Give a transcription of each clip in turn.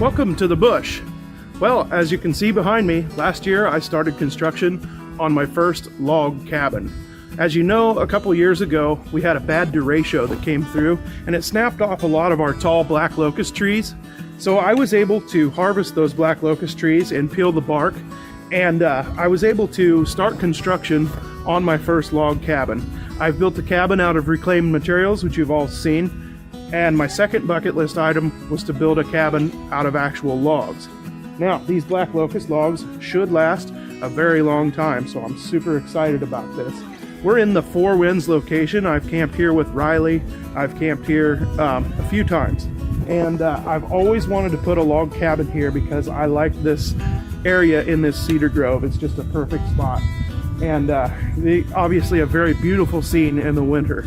Welcome to the bush. Well, as you can see behind me, last year I started construction on my first log cabin. As you know, a couple years ago, we had a bad derecho that came through and it snapped off a lot of our tall black locust trees. So I was able to harvest those black locust trees and peel the bark, and I was able to start construction on my first log cabin. I've built a cabin out of reclaimed materials, which you've all seen. And my second bucket list item was to build a cabin out of actual logs. Now, these black locust logs should last a very long time, so I'm super excited about this. We're in the Four Winds location. I've camped here with Riley. I've camped here a few times. And I've always wanted to put a log cabin here because I like this area in this cedar grove. It's just a perfect spot. And obviously a very beautiful scene in the winter.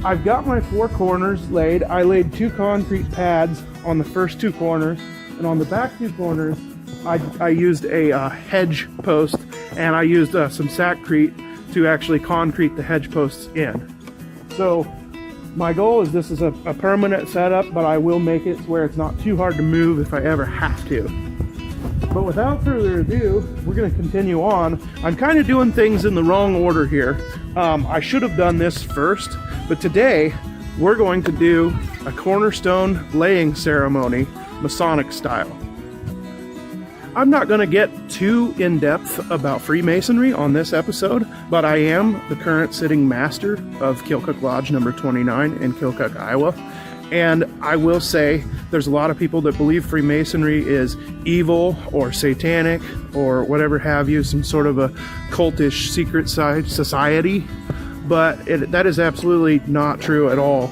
I've got my four corners laid. I laid 2 concrete pads on the first 2 corners, and on the back 2 corners, I used a hedge post, and I used some sackcrete to actually concrete the hedge posts in. So my goal is this is a permanent setup, but I will make it where it's not too hard to move if I ever have to. But without further ado, we're going to continue on. I'm kind of doing things in the wrong order here. I should have done this first, but today we're going to do a cornerstone laying ceremony, Masonic style. I'm not going to get too in-depth about Freemasonry on this episode, but I am the current sitting master of Keokuk Lodge number 29 in Keokuk, Iowa. And I will say there's a lot of people that believe Freemasonry is evil or satanic or whatever have you, some sort of a cultish secret society. But that is absolutely not true at all.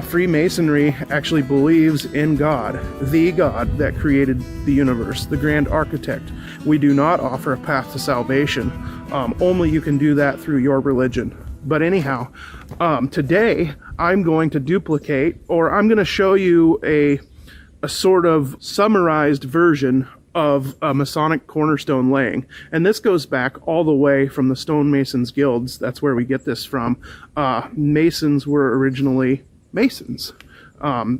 Freemasonry actually believes in God, the God that created the universe, the grand architect. We do not offer a path to salvation. Only you can do that through your religion. But anyhow, today I'm going to duplicate, or I'm going to show you a sort of summarized version of a Masonic cornerstone laying. And this goes back all the way from the stonemasons guilds. That's where we get this from. Masons were originally masons.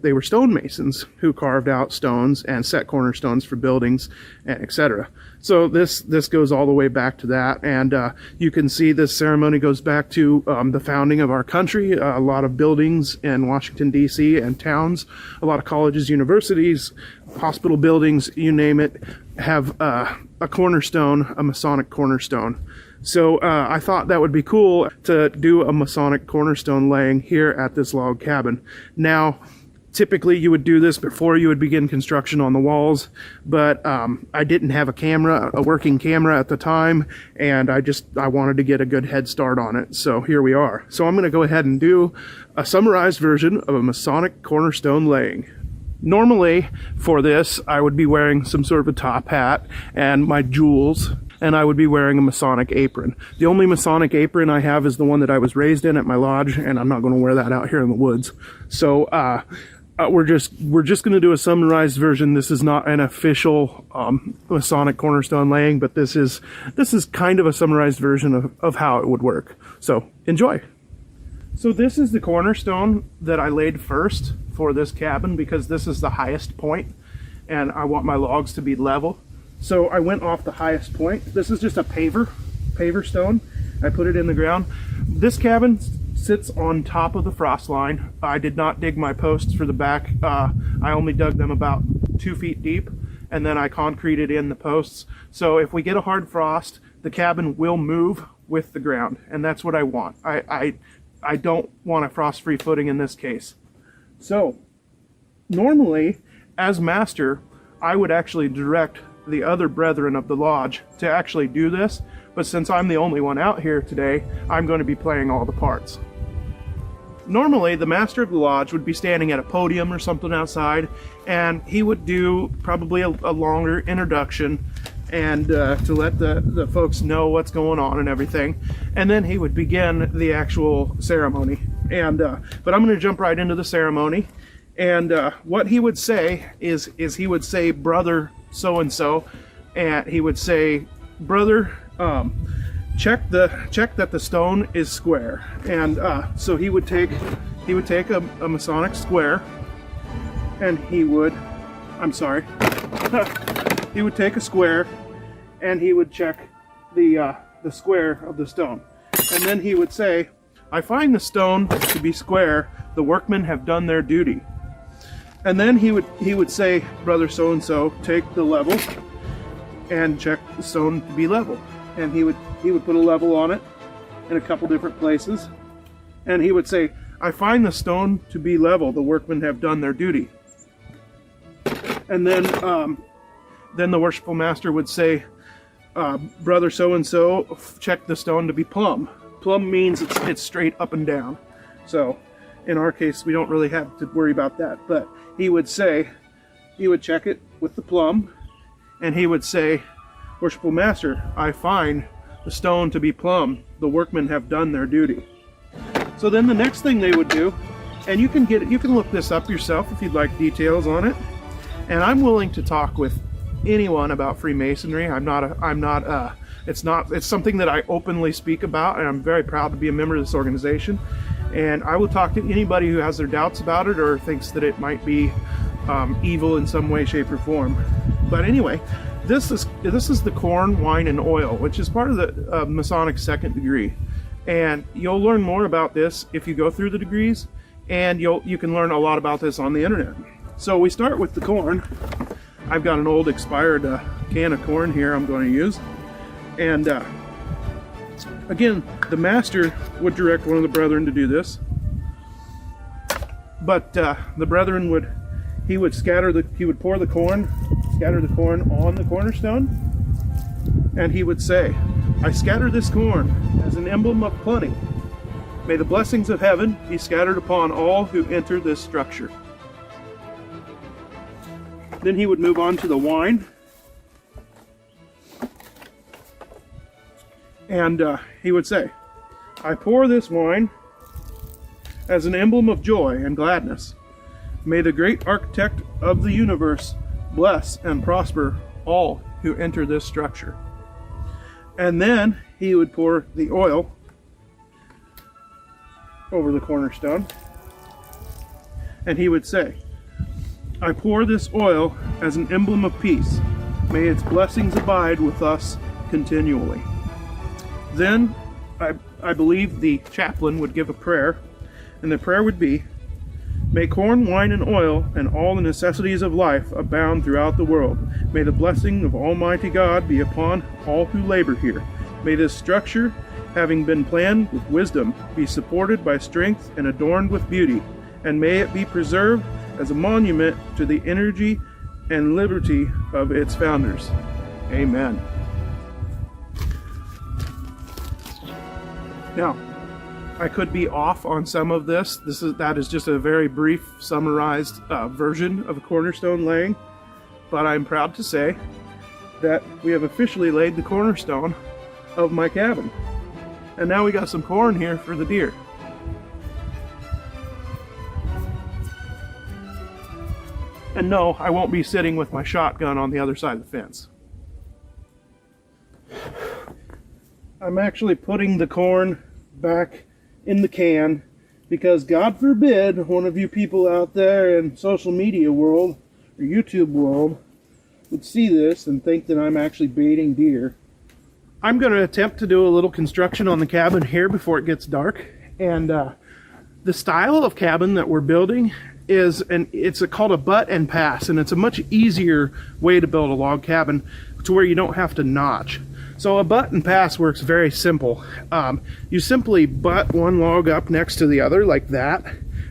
They were stonemasons who carved out stones and set cornerstones for buildings, etc. So this goes all the way back to that, and you can see this ceremony goes back to the founding of our country. A lot of buildings in Washington, D.C. and towns, a lot of colleges, universities, hospital buildings, you name it, have a cornerstone, a Masonic cornerstone. So I thought that would be cool to do a Masonic cornerstone laying here at this log cabin. Now, typically you would do this before you would begin construction on the walls, but I didn't have a working camera at the time, and I wanted to get a good head start on it. So here we are. So I'm going to go ahead and do a summarized version of a Masonic cornerstone laying. Normally for this, I would be wearing some sort of a top hat and my jewels, and I would be wearing a Masonic apron. The only Masonic apron I have is the one that I was raised in at my lodge, and I'm not going to wear that out here in the woods. So we're just going to do a summarized version. This is not an official Masonic cornerstone laying, but this is kind of a summarized version of how it would work. So enjoy. So this is the cornerstone that I laid first for this cabin because this is the highest point, and I want my logs to be level. So I went off the highest point. This is just a paver stone. I put it in the ground. This cabin sits on top of the frost line. I did not dig my posts for the back. I only dug them about 2 feet deep, and then I concreted in the posts. So if we get a hard frost, the cabin will move with the ground, and that's what I want. I don't want a frost-free footing in this case. So normally, as master, I would actually direct the other brethren of the lodge to actually do this, but since I'm the only one out here today, I'm going to be playing all the parts. Normally, the master of the lodge would be standing at a podium or something outside, and he would do probably a longer introduction and to let the folks know what's going on and everything, and then he would begin the actual ceremony. And but I'm going to jump right into the ceremony, and what he would say is he would say, "Brother so-and-so," and he would say, "Brother, check that the stone is square." And so he would take a Masonic square, and he would I'm sorry. He would take a square and he would check the square of the stone. And then he would say, I find the stone to be square, the workmen have done their duty. And then he would say, brother so-and-so, take the level and check the stone to be level. And he would put a level on it in a couple different places. And he would say, I find the stone to be level, the workmen have done their duty. And then the worshipful master would say, brother so-and-so, check the stone to be plumb. Plumb means it's straight up and down. So in our case, we don't really have to worry about that. But he would say, he would check it with the plumb, and he would say, worshipful master, I find the stone to be plumb. The workmen have done their duty. So then the next thing they would do, and you can look this up yourself if you'd like details on it. And I'm willing to talk with anyone about Freemasonry. It's something that I openly speak about, and I'm very proud to be a member of this organization. And I will talk to anybody who has their doubts about it or thinks that it might be evil in some way, shape, or form. But anyway, this is the corn, wine, and oil, which is part of the Masonic second degree. And you'll learn more about this if you go through the degrees, and you can learn a lot about this on the internet. So we start with the corn. I've got an old expired can of corn here I'm going to use. And again, the master would direct one of the brethren to do this. But the brethren would pour the corn, scatter the corn on the cornerstone, and he would say, I scatter this corn as an emblem of plenty. May the blessings of heaven be scattered upon all who enter this structure. Then he would move on to the wine. And he would say, I pour this wine as an emblem of joy and gladness. May the great architect of the universe bless and prosper all who enter this structure. And then he would pour the oil over the cornerstone. And he would say, I pour this oil as an emblem of peace. May its blessings abide with us continually. Then I believe the chaplain would give a prayer, and the prayer would be, may corn, wine, and oil, and all the necessities of life abound throughout the world. May the blessing of Almighty God be upon all who labor here. May this structure, having been planned with wisdom, be supported by strength and adorned with beauty, and may it be preserved as a monument to the energy and liberty of its founders. Amen. Now, I could be off on some of this. That is just a very brief, summarized version of a cornerstone laying, but I'm proud to say that we have officially laid the cornerstone of my cabin. And now we got some corn here for the deer. And no, I won't be sitting with my shotgun on the other side of the fence. I'm actually putting the corn back in the can because God forbid one of you people out there in social media world or YouTube world would see this and think that I'm actually baiting deer. I'm going to attempt to do a little construction on the cabin here before it gets dark. And the style of cabin that we're building it's called a butt and pass, and it's a much easier way to build a log cabin to where you don't have to notch. So a butt and pass works very simple. You simply butt one log up next to the other like that,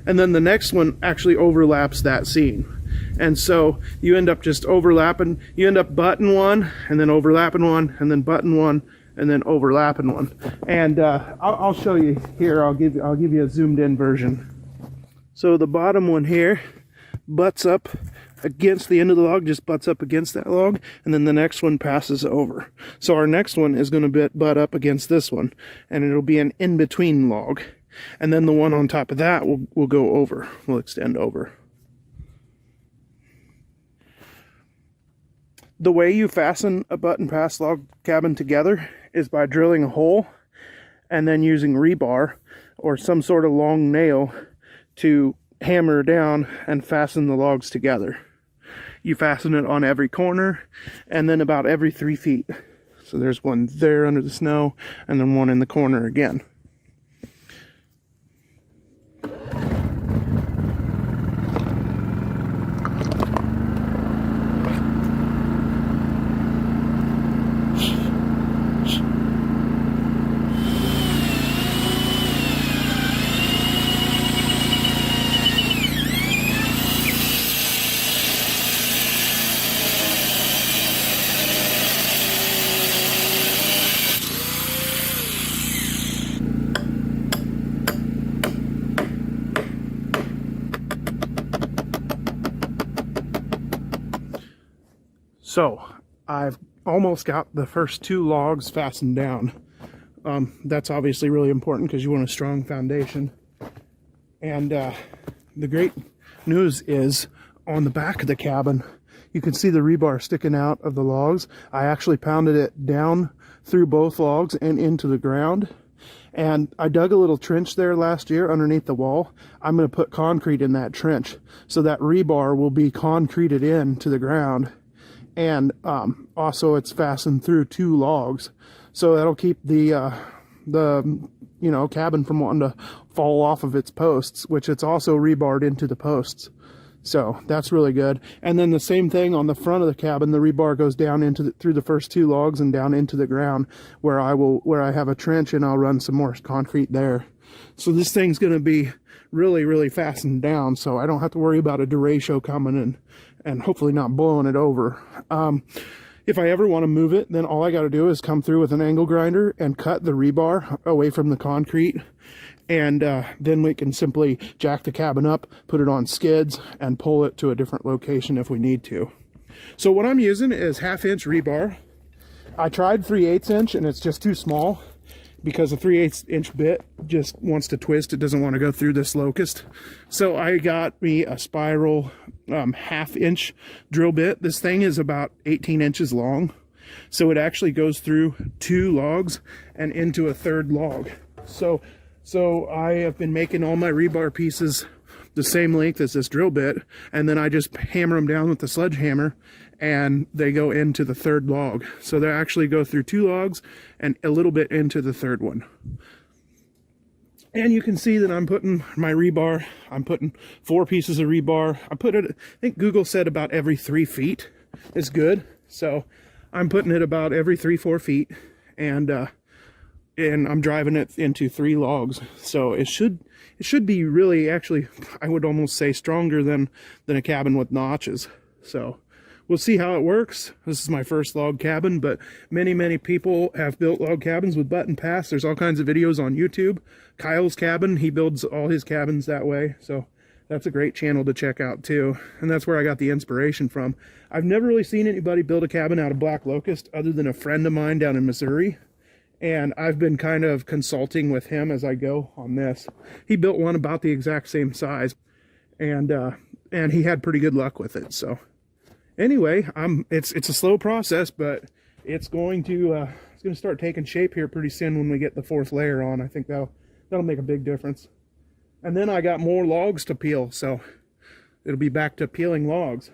and then the next one actually overlaps that seam. And so you end up just overlapping, you end up butting one, and then overlapping one, and then butting one, and then overlapping one. And I'll show you here, I'll give you a zoomed in version. So the bottom one here butts up against the end of the log, just butts up against that log, and then the next one passes over. So our next one is going to butt up against this one, and it'll be an in-between log. And then the one on top of that will go over, will extend over. The way you fasten a butt and pass log cabin together is by drilling a hole and then using rebar or some sort of long nail to hammer down and fasten the logs together. You fasten it on every corner, and then about every 3 feet. So there's one there under the snow, and then one in the corner again. So I've almost got the first 2 logs fastened down. That's obviously really important because you want a strong foundation. And the great news is on the back of the cabin, you can see the rebar sticking out of the logs. I actually pounded it down through both logs and into the ground. And I dug a little trench there last year underneath the wall. I'm going to put concrete in that trench so that rebar will be concreted into the ground. And also it's fastened through 2 logs, so that'll keep the cabin from wanting to fall off of its posts, which it's also rebarred into the posts. So that's really good. And then the same thing on the front of the cabin, the rebar goes down into through the first 2 logs and down into the ground where I have a trench, and I'll run some more concrete there. So this thing's going to be really, really fastened down, so I don't have to worry about a derecho coming and hopefully not blowing it over. If I ever want to move it, then all I got to do is come through with an angle grinder and cut the rebar away from the concrete. And then we can simply jack the cabin up, put it on skids, and pull it to a different location if we need to. So what I'm using is 1/2 inch rebar. I tried 3/8 inch, and it's just too small because a 3/8 inch bit just wants to twist. It doesn't want to go through this locust. So I got me a spiral 1/2 inch drill bit. This thing is about 18 inches long. So it actually goes through 2 logs and into a 3rd log. So I have been making all my rebar pieces the same length as this drill bit, and then I just hammer them down with the sledgehammer, and they go into the 3rd log. So they actually go through 2 logs and a little bit into the 3rd one. And you can see that I'm putting my rebar, I'm putting 4 pieces of rebar. I think Google said about every 3 feet is good. So I'm putting it about every 3-4 feet, and I'm driving it into 3 logs. So it should be really, actually, I would almost say stronger than a cabin with notches. So we'll see how it works. This is my first log cabin, but many people have built log cabins with button pass. There's all kinds of videos on YouTube. Kyle's cabin, he builds all his cabins that way. So that's a great channel to check out too. And that's where I got the inspiration from. I've never really seen anybody build a cabin out of black locust other than a friend of mine down in Missouri. And I've been kind of consulting with him as I go on this. He built one about the exact same size, and he had pretty good luck with it. So anyway, it's a slow process, but it's going to start taking shape here pretty soon when we get the 4th layer on. I think that'll make a big difference. And then I got more logs to peel, so it'll be back to peeling logs.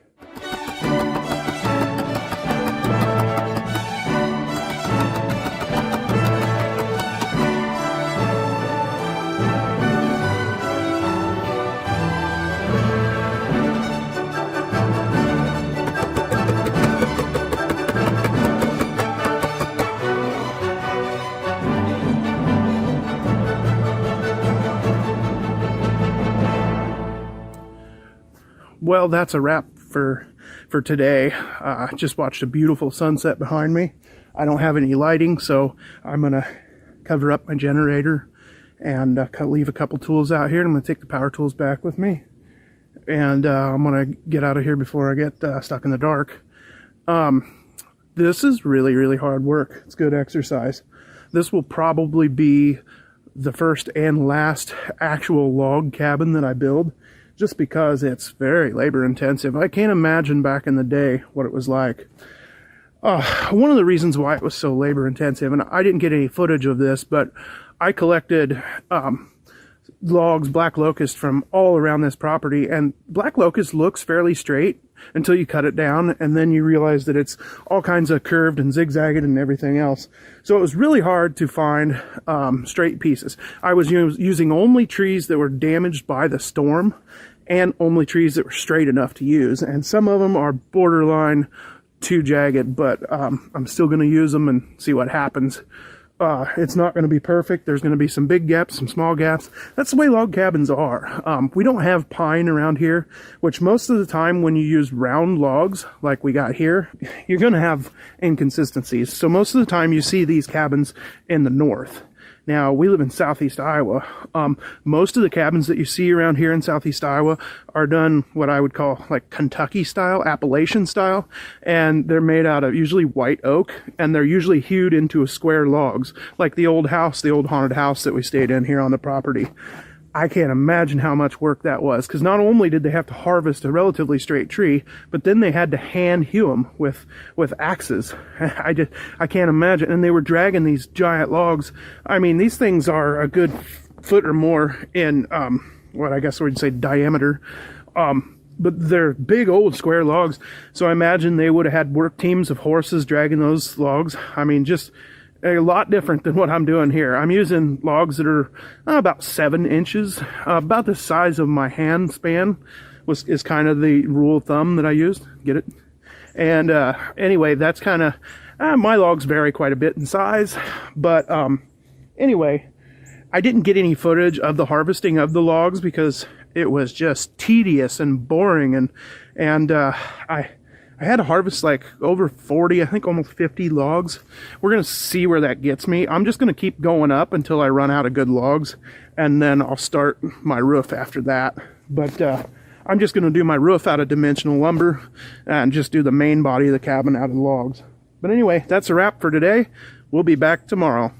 Well, that's a wrap for today. I just watched a beautiful sunset behind me. I don't have any lighting, so I'm gonna cover up my generator and leave a couple tools out here. I'm gonna take the power tools back with me, and I'm gonna get out of here before I get stuck in the dark. This is really hard work. It's good exercise. This will probably be the first and last actual log cabin that I build, just because it's very labor intensive. I can't imagine back in the day what it was like. One of the reasons why it was so labor intensive, and I didn't get any footage of this, but I collected logs, black locust, from all around this property. And black locust looks fairly straight until you cut it down, and then you realize that it's all kinds of curved and zigzagged and everything else. So it was really hard to find straight pieces. I was using only trees that were damaged by the storm, and only trees that were straight enough to use. And some of them are borderline too jagged, but I'm still going to use them and see what happens. It's not going to be perfect. There's going to be some big gaps, some small gaps. That's the way log cabins are. We don't have pine around here, which most of the time when you use round logs like we got here, you're going to have inconsistencies. So most of the time you see these cabins in the north. Now, we live in southeast Iowa. Most of the cabins that you see around here in southeast Iowa are done what I would call like Kentucky style, Appalachian style, and they're made out of usually white oak, and they're usually hewed into square logs, like the old house, the old haunted house that we stayed in here on the property. I can't imagine how much work that was, because not only did they have to harvest a relatively straight tree, but then they had to hand hew them with axes. I can't imagine. And they were dragging these giant logs. I mean, these things are a good foot or more in what I guess we'd say diameter. But they're big old square logs. So I imagine they would have had work teams of horses dragging those logs. I mean, just a lot different than what I'm doing here. I'm using logs that are about 7 inches, about the size of my hand span is kind of the rule of thumb that I used. Get it? And anyway, that's kind of, my logs vary quite a bit in size. But anyway, I didn't get any footage of the harvesting of the logs because it was just tedious and boring. And I had to harvest like over 40, I think almost 50 logs. We're going to see where that gets me. I'm just going to keep going up until I run out of good logs, and then I'll start my roof after that. But I'm just going to do my roof out of dimensional lumber and just do the main body of the cabin out of logs. But anyway, that's a wrap for today. We'll be back tomorrow.